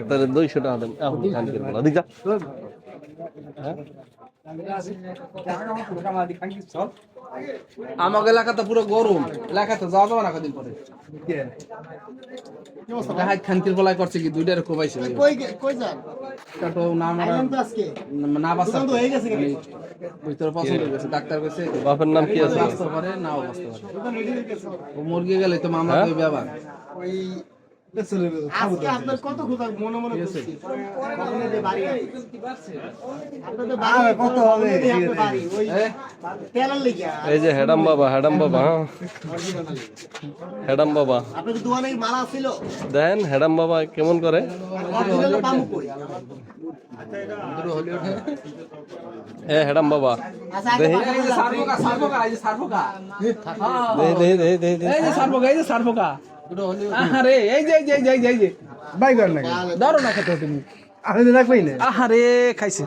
তাহলে 200 টাকা দেন এখন খানকির বলা দিকা আমাকে এলাকাতে পুরো গরম এলাকাতে যাওয়া যাবে না কদিন পরে হাইট খানকির বলাই করছে কি দুইটার কোবাইছে এটা তো না না বাঁচা ভিতরে পছন্দ হয়েছে ডাক্তার কইছে বাপের নাম কি আছে বাঁচতে পারে নাও বাঁচতে পারে ও মুরগি গেলে তো মামলা তো ব্যাপার আজকে আপনার কত কথা মনে মনে করছি আপনাদের বাড়ি আপনাদের বাড়ি কত হবে বাড়ি ওই তেলার লাগিয়া এই যে হেডাম বাবা হেডাম বাবা আপনাদের দোকানে মালা ছিল দেন হেডাম বাবা কেমন করে অরিজিনাল পামু কই এ হেডাম বাবা আচ্ছা দেখি এই যে সারবোকা এই যে সারবোকা দে এই যে সারবোকা আরে এই যে বাইগার নাকি ধরো না খেতে তুমি আপনি রাখবেই না আহারে খাইছে